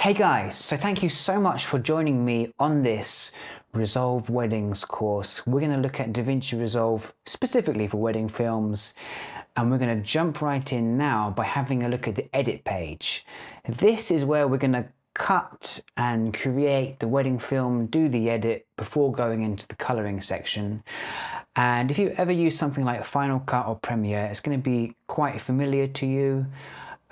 Hey guys, so thank you so much for joining me on this Resolve Weddings course. We're going to look at DaVinci Resolve specifically for wedding films, and we're going to jump right in now by having a look at the edit page. This is where we're going to cut and create the wedding film, do the edit before going into the coloring section. And if you ever use something like Final Cut or Premiere, it's going to be quite familiar to you.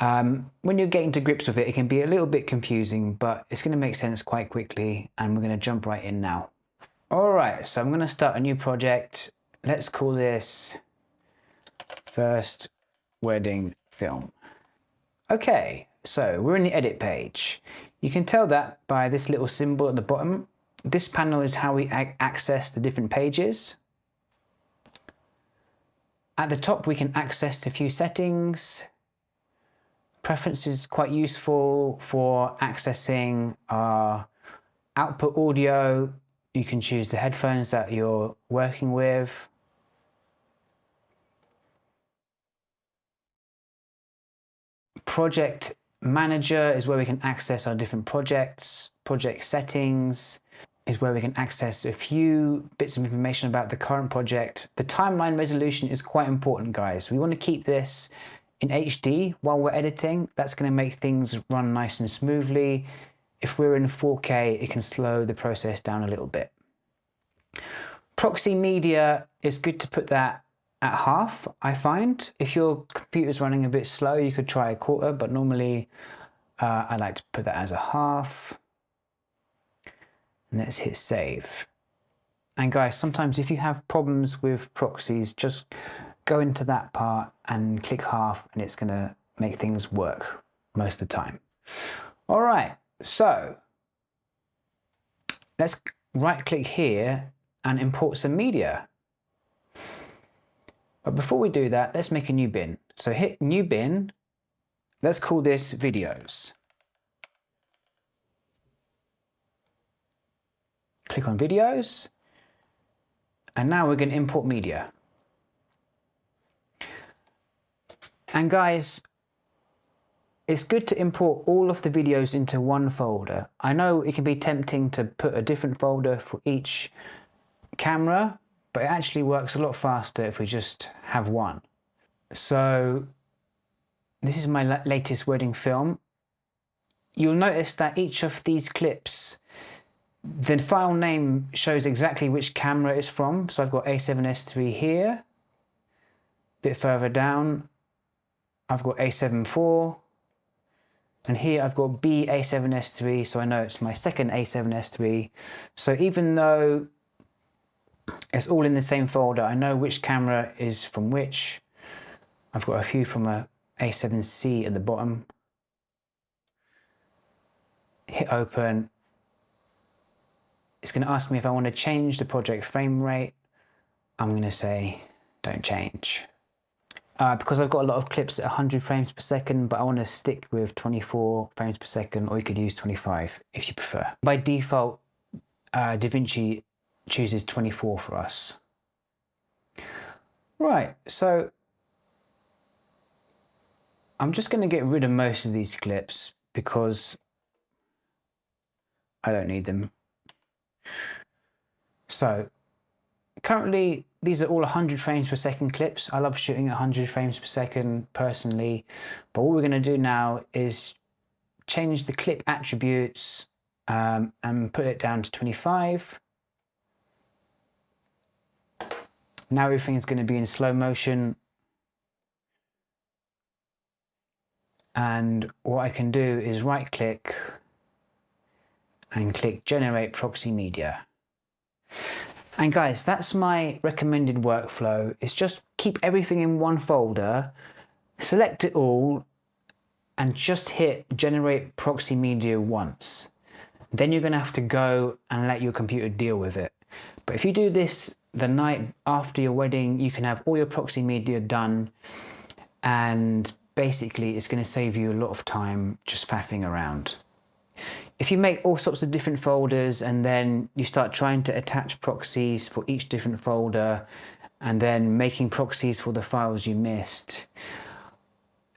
When you're getting to grips with it, it can be a little bit confusing, but it's going to make sense quite quickly, and we're going to jump right in now. Alright, so I'm going to start a new project. Let's call this First Wedding Film. Okay, so we're in the edit page. You can tell that by this little symbol at the bottom. This panel is how we access the different pages. At the top we can access a few settings. Preference is quite useful for accessing our output audio. You can choose the headphones that you're working with. Project Manager is where we can access our different projects. Project Settings is where we can access a few bits of information about the current project. The timeline resolution is quite important, guys. We want to keep this in HD while we're editing. That's going to make things run nice and smoothly. If we're in 4K, it can slow the process down a little bit. Proxy media is good to put that at half, I find. If your computer's running a bit slow, you could try a quarter, but normally I like to put that as a half. And let's hit save. And guys, sometimes if you have problems with proxies, just go into that part and click half, and it's going to make things work most of the time. All right, so let's right click here and import some media. But before we do that, let's make a new bin. So hit new bin. Let's call this videos. Click on videos. And now we're going to import media. And guys, it's good to import all of the videos into one folder. I know it can be tempting to put a different folder for each camera, but it actually works a lot faster if we just have one. So this is my latest wedding film. You'll notice that each of these clips, the file name shows exactly which camera it's from. So I've got A7S III here. A bit further down, I've got A7 IV, and here I've got B-A7S III, so I know it's my second A7S III. So even though it's all in the same folder, I know which camera is from which. I've got a few from a A7C at the bottom. Hit open. It's going to ask me if I want to change the project frame rate. I'm going to say don't change. Because I've got a lot of clips at 100 frames per second, but I want to stick with 24 frames per second, or you could use 25 if you prefer. By default, DaVinci chooses 24 for us. Right, so I'm just going to get rid of most of these clips because I don't need them. So currently, these are all 100 frames per second clips. I love shooting at 100 frames per second personally, but what we're going to do now is change the clip attributes and put it down to 25. Now everything's going to be in slow motion. And what I can do is right click and click Generate Proxy Media. And guys, that's my recommended workflow. It's just keep everything in one folder, select it all, and just hit Generate Proxy Media once. Then you're going to have to go and let your computer deal with it. But if you do this the night after your wedding, you can have all your proxy media done, and basically it's going to save you a lot of time just faffing around. If you make all sorts of different folders and then you start trying to attach proxies for each different folder and then making proxies for the files you missed,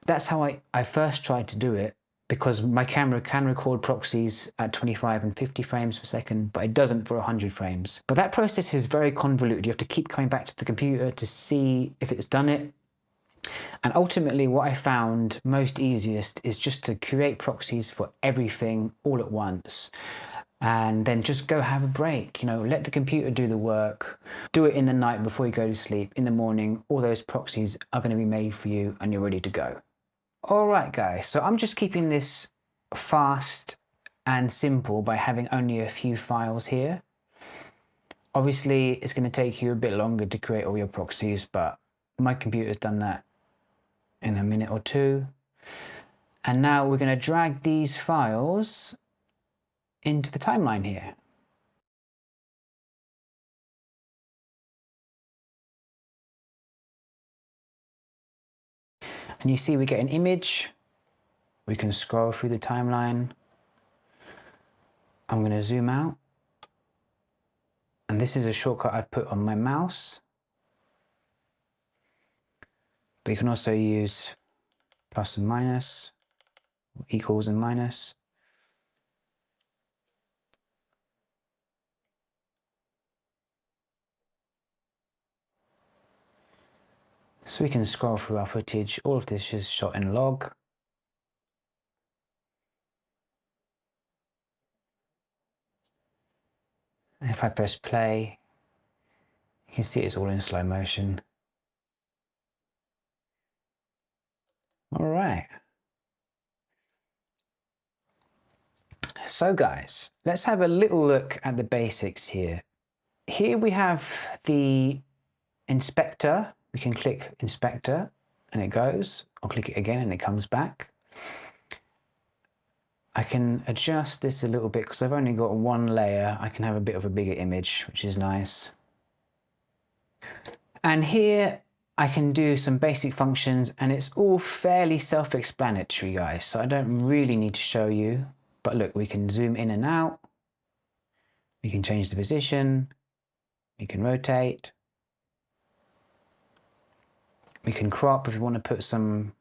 that's how I first tried to do it. because my camera can record proxies at 25 and 50 frames per second, but it doesn't for 100 frames. But that process is very convoluted. You have to keep coming back to the computer to see if it's done it. And ultimately what I found most easiest is just to create proxies for everything all at once. And then just go have a break, you know, let the computer do the work, do it in the night before you go to sleep. In the morning, all those proxies are going to be made for you and you're ready to go. All right, guys, so I'm just keeping this fast and simple by having only a few files here. Obviously, it's going to take you a bit longer to create all your proxies, but my computer's done that in a minute or two. And now we're going to drag these files into the timeline here. And you see we get an image. We can scroll through the timeline. I'm going to zoom out. And this is a shortcut I've put on my mouse. But you can also use plus and minus, equals and minus. So we can scroll through our footage. All of this is shot in log. If I press play, you can see it's all in slow motion. All right. So guys, let's have a little look at the basics here. Here we have the inspector. We can click inspector and it goes. I'll click it again and it comes back. I can adjust this a little bit because I've only got one layer. I can have a bit of a bigger image, which is nice. And here I can do some basic functions and it's all fairly self-explanatory, guys. So I don't really need to show you, but look, we can zoom in and out. We can change the position. We can rotate. We can crop if we want to put some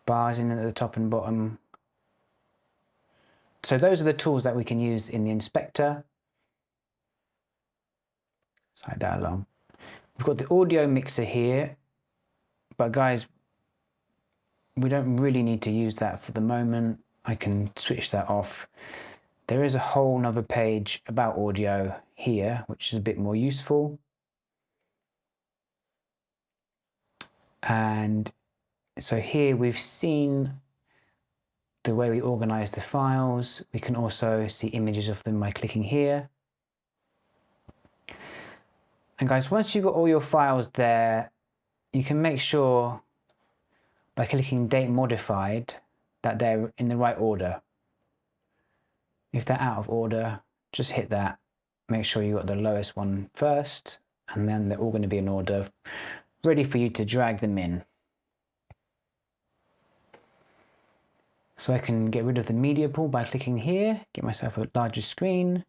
bars in at the top and bottom. So those are the tools that we can use in the inspector. Slide that along. We've got the audio mixer here, but guys, we don't really need to use that for the moment. I can switch that off. There is a whole nother page about audio here, which is a bit more useful. And so here we've seen the way we organize the files. We can also see images of them by clicking here. And guys, once you've got all your files there, you can make sure by clicking date modified that they're in the right order. If they're out of order, just hit that. Make sure you got the lowest one first, and then they're all going to be in order, ready for you to drag them in. So I can get rid of the media pool by clicking here, get myself a larger screen.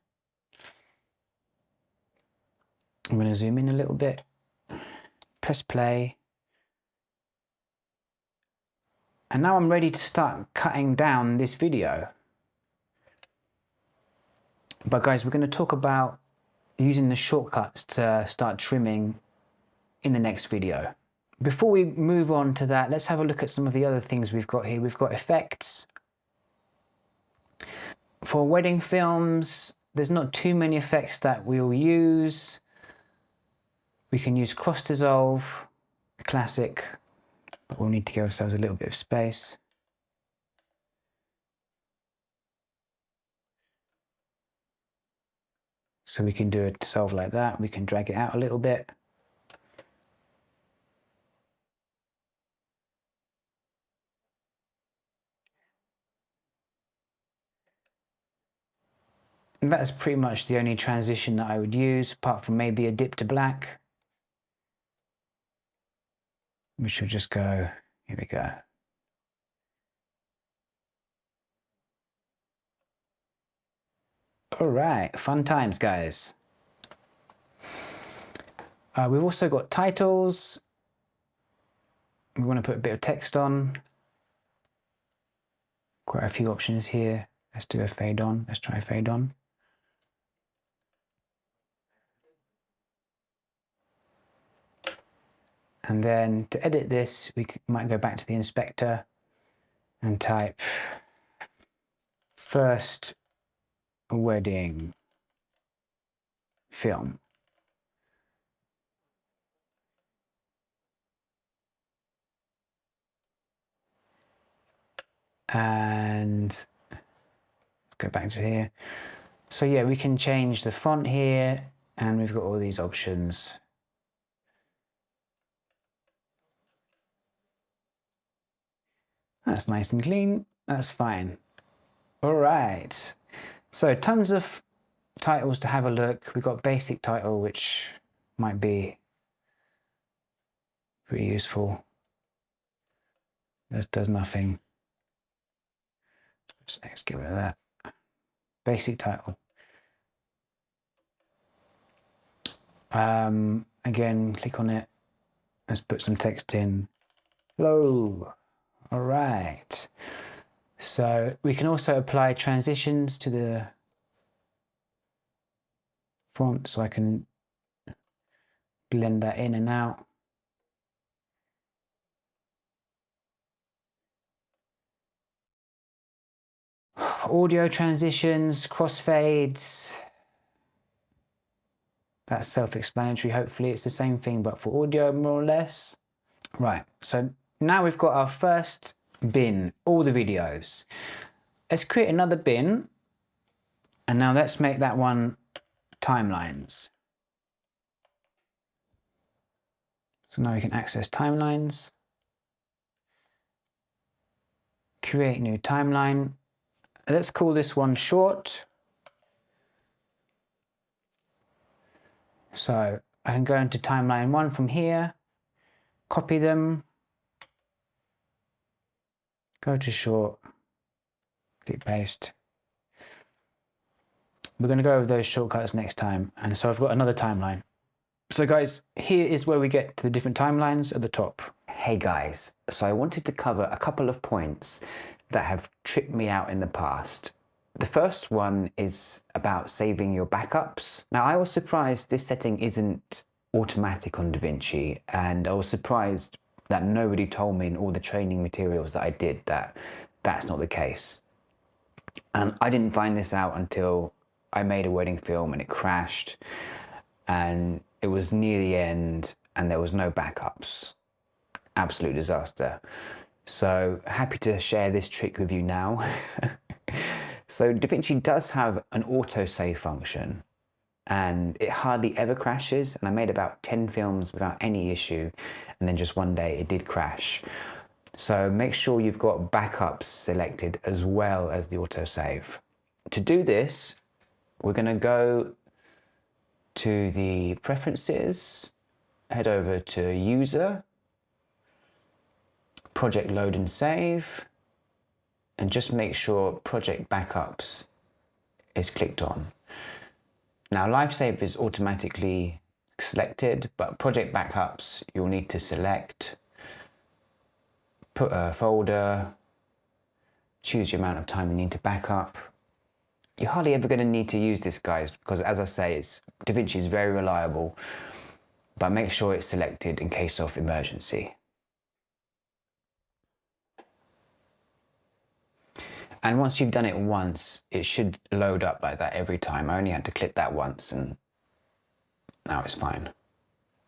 I'm going to zoom in a little bit, press play. And now I'm ready to start cutting down this video. But guys, we're going to talk about using the shortcuts to start trimming in the next video. Before we move on to that, let's have a look at some of the other things we've got here. We've got effects. For wedding films, there's not too many effects that we'll use. We can use cross dissolve, classic, but we'll need to give ourselves a little bit of space. So we can do a dissolve like that. We can drag it out a little bit. And that's pretty much the only transition that I would use, apart from maybe a dip to black. We should just go, here we go. All right, fun times, guys. We've also got titles. We want to put a bit of text on. Quite a few options here. Let's do a fade on. Let's try a fade on. And then to edit this, we might go back to the inspector and type first wedding film. And let's go back to here. So yeah, we can change the font here, and we've got all these options. That's nice and clean. That's fine. All right. So tons of titles to have a look. We've got basic title, which might be pretty useful. This does nothing. So let's get rid of that. Basic title. Again, click on it. Let's put some text in. Hello. All right. So we can also apply transitions to the font, so I can blend that in and out. Audio transitions, crossfades. That's self-explanatory. Hopefully it's the same thing, but for audio, more or less. Right, so now we've got our first bin, all the videos. Let's create another bin, and now let's make that one timelines. So now we can access timelines, create new timeline. Let's call this one short. So I can go into timeline 1 from here, copy them, go to short, click paste. We're going to go over those shortcuts next time. And so I've got another timeline. So guys, here is where we get to the different timelines at the top. Hey guys, so I wanted to cover a couple of points that have tripped me out in the past. The first one is about saving your backups. Now, I was surprised this setting isn't automatic on DaVinci, and I was surprised that nobody told me in all the training materials that I did that that's not the case. And I didn't find this out until I made a wedding film and it crashed, and it was near the end and there was no backups. Absolute disaster. So happy to share this trick with you now. So DaVinci does have an autosave function, and it hardly ever crashes, and I made about 10 films without any issue, and then just one day it did crash. So make sure you've got backups selected as well as the autosave. To do this, we're going to go to the preferences, head over to user, project load and save, and just make sure project backups is clicked on. Now live save is automatically selected, but project backups you'll need to select, put a folder, choose your amount of time you need to back up. You're hardly ever going to need to use this, guys, because as I say, DaVinci is very reliable, but make sure it's selected in case of emergency. And once you've done it once, it should load up like that every time. I only had to click that once and now it's fine.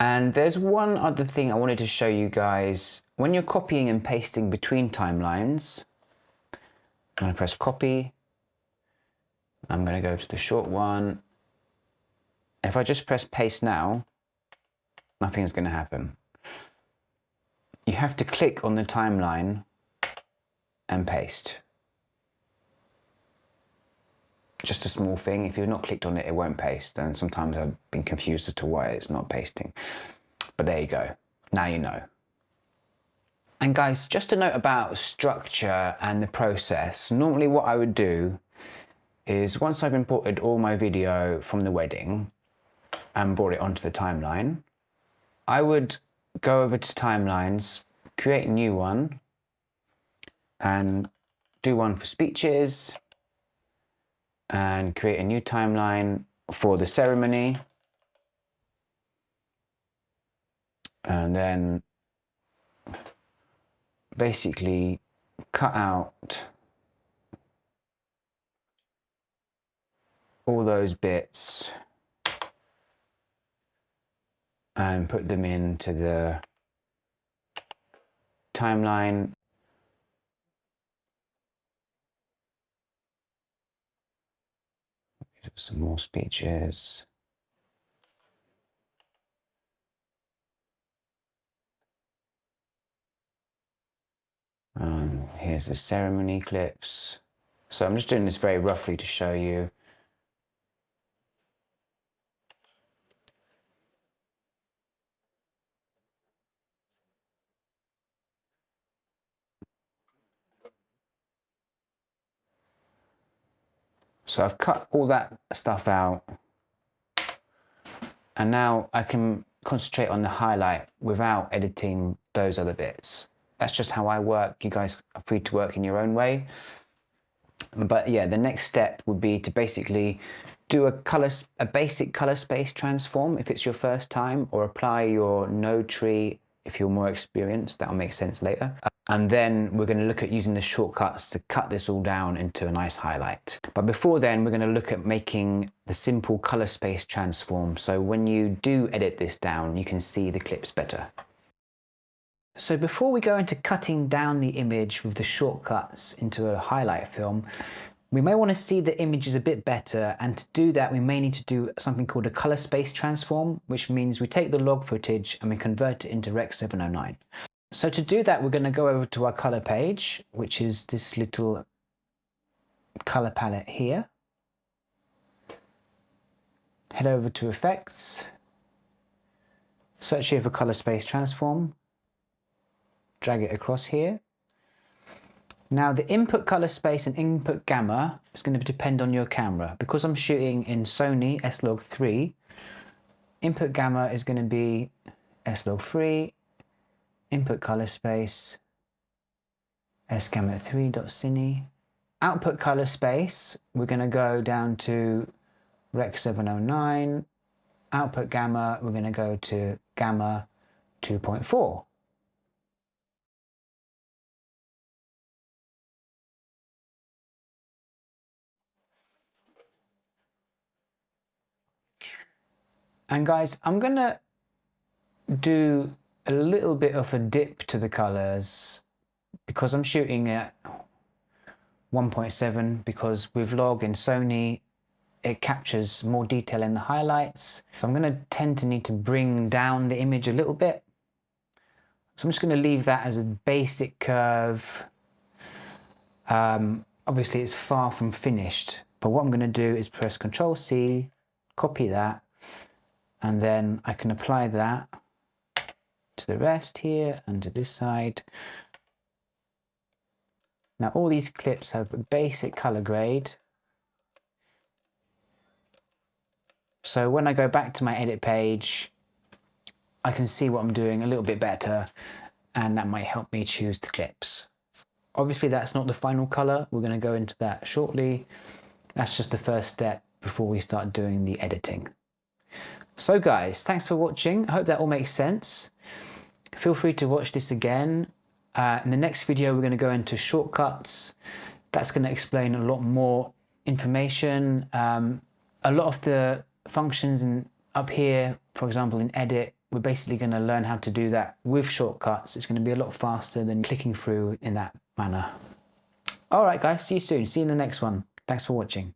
And there's one other thing I wanted to show you guys. When you're copying and pasting between timelines, I'm going to press copy. I'm going to go to the short one. If I just press paste now, nothing's going to happen. You have to click on the timeline and paste. Just a small thing. If you've not clicked on it, it won't paste. And sometimes I've been confused as to why it's not pasting. But there you go. Now you know. And guys, just a note about structure and the process. Normally what I would do is once I've imported all my video from the wedding and brought it onto the timeline, I would go over to timelines, create a new one, and do one for speeches and create a new timeline for the ceremony. And then basically cut out all those bits and put them into the timeline. Some more speeches. Here's the ceremony clips. So I'm just doing this very roughly to show you. So I've cut all that stuff out, and now I can concentrate on the highlight without editing those other bits. That's just how I work. You guys are free to work in your own way. But yeah, the next step would be to basically do a basic color space transform if it's your first time, or apply your node tree if you're more experienced. That'll make sense later. And then we're going to look at using the shortcuts to cut this all down into a nice highlight. But before then, we're going to look at making the simple color space transform. So when you do edit this down, you can see the clips better. So before we go into cutting down the image with the shortcuts into a highlight film, we may want to see the images a bit better, and to do that we may need to do something called a color space transform, which means we take the log footage and we convert it into Rec 709. So to do that, we're going to go over to our color page, which is this little color palette here. Head over to Effects, search here for color space transform, drag it across here. Now the input color space and input gamma is going to depend on your camera. Because I'm shooting in Sony S-Log3, input gamma is going to be S-Log3, input color space S-Gamma3.cine. Output color space, we're going to go down to Rec 709. Output gamma, we're going to go to gamma 2.4. And guys, I'm going to do a little bit of a dip to the colors because I'm shooting at 1.7, because with log in Sony it captures more detail in the highlights. So I'm going to tend to need to bring down the image a little bit. So I'm just going to leave that as a basic curve. Obviously it's far from finished, but what I'm going to do is press Ctrl+C, copy that, and then I can apply that to the rest here and to this side. Now all these clips have a basic color grade. So when I go back to my edit page, I can see what I'm doing a little bit better, and that might help me choose the clips. Obviously that's not the final color. We're going to go into that shortly. That's just the first step before we start doing the editing. So guys, thanks for watching. I hope that all makes sense. Feel free to watch this again. In the next video, we're going to go into shortcuts. That's going to explain a lot more information. A lot of the functions up here, for example, in edit, we're basically going to learn how to do that with shortcuts. It's going to be a lot faster than clicking through in that manner. All right, guys, see you soon. See you in the next one. Thanks for watching.